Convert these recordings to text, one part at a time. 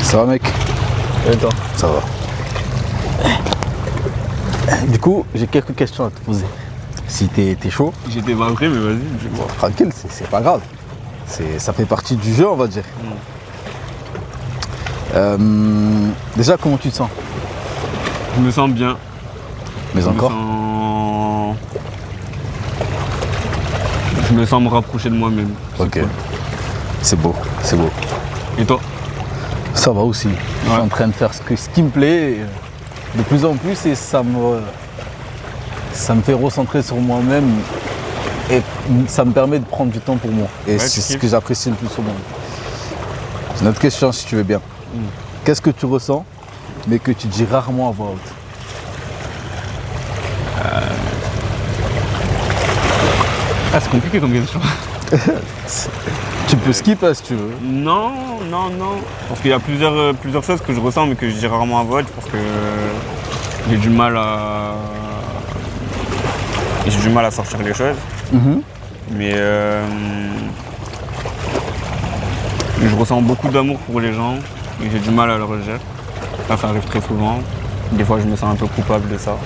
Ça va mec? Et toi? Ça va. Du coup, j'ai quelques questions à te poser. Si t'es chaud. J'étais pas prêt, mais vas-y. Bon, tranquille, c'est pas grave. Ça fait partie du jeu, on va dire. Déjà, comment tu te sens? Je me sens bien. Mais encore? Je me sens me rapprocher de moi-même. Ok. C'est beau, c'est beau. Et toi? Ça va aussi. Je suis en train de faire ce qui me plaît de plus en plus et ça me fait recentrer sur moi-même et ça me permet de prendre du temps pour moi. Et Ouais, c'est ce que j'apprécie le plus au monde. J'ai une autre question si tu veux bien. Qu'est-ce que tu ressens mais que tu dis rarement à voix haute? Ah, c'est compliqué comme question. Tu peux skipper si tu veux. Non. Parce qu'il y a plusieurs choses que je ressens mais que je dis rarement à voix haute parce que j'ai du mal à sortir les choses. Mais je ressens beaucoup d'amour pour les gens et j'ai du mal à le rejeter. Ça arrive très souvent. Des fois je me sens un peu coupable de ça.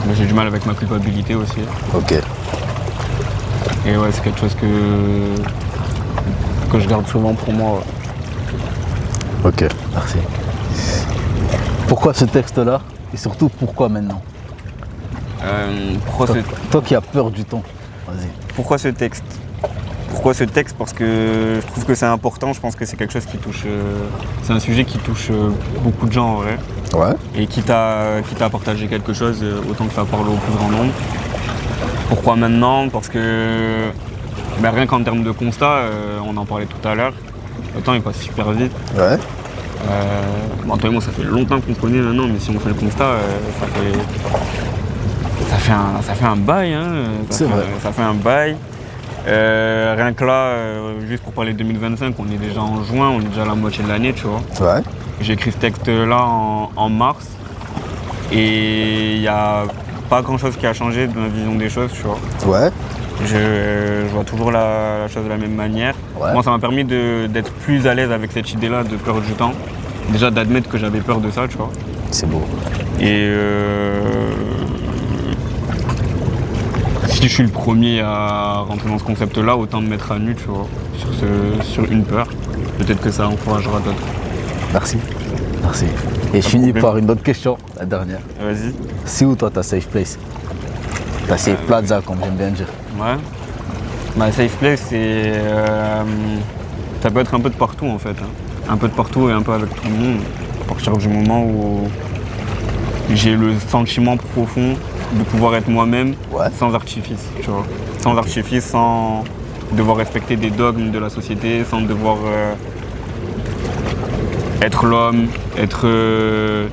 Mais j'ai du mal avec ma culpabilité aussi. Ok. Et ouais, c'est quelque chose que je garde souvent pour moi. Ouais. Ok, merci. Pourquoi ce texte-là et surtout pourquoi maintenant? Toi qui as peur du temps, vas-y. Pourquoi ce texte? Pourquoi ce texte? Parce que je trouve que c'est important, je pense que c'est quelque chose qui touche... c'est un sujet qui touche beaucoup de gens en vrai. Ouais. Et quitte à partager quelque chose, autant que ça parle au plus grand nombre. Pourquoi maintenant? Parce que rien qu'en termes de constat, on en parlait tout à l'heure, le temps il passe super vite. Ouais. Toi et moi ça fait longtemps qu'on se connaît maintenant, mais si on fait le constat, ça fait un bail. C'est vrai. Ça fait un bail. Rien que là, juste pour parler de 2025, on est déjà en juin, on est déjà à la moitié de l'année, tu vois. Ouais. J'ai écrit ce texte-là en mars et il n'y a pas grand-chose qui a changé de ma vision des choses, tu vois. Ouais. Je vois toujours la chose de la même manière. Ouais. Moi, ça m'a permis d'être plus à l'aise avec cette idée-là de peur du temps. Déjà d'admettre que j'avais peur de ça, tu vois. C'est beau. Et si je suis le premier à rentrer dans ce concept-là, autant me mettre à nu, tu vois, sur une peur. Peut-être que ça encouragera d'autres. Merci. Merci. Et je finis par une autre question, la dernière. Vas-y. C'est où toi ta safe place? Ta safe plaza, comme j'aime bien dire. Ouais. Ma safe place, c'est... ça peut être un peu de partout en fait. Un peu de partout et un peu avec tout le monde. À partir du moment où j'ai le sentiment profond de pouvoir être moi-même sans artifice, tu vois. Sans artifice, sans devoir respecter des dogmes de la société, sans devoir être l'homme, être le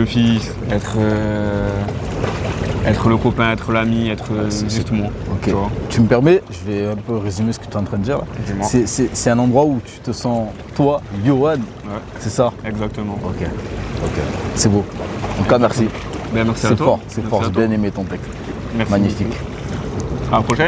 fils, être le copain, être l'ami, être juste moi. Ok. Tu me permets, je vais un peu résumer ce que tu es en train de dire là. C'est un endroit où tu te sens, toi, Yoann, c'est ça? Exactement. Ok. C'est beau. En tout cas, merci. Merci à toi. C'est fort, j'ai bien aimé ton texte. Merci. Magnifique. À la prochaine.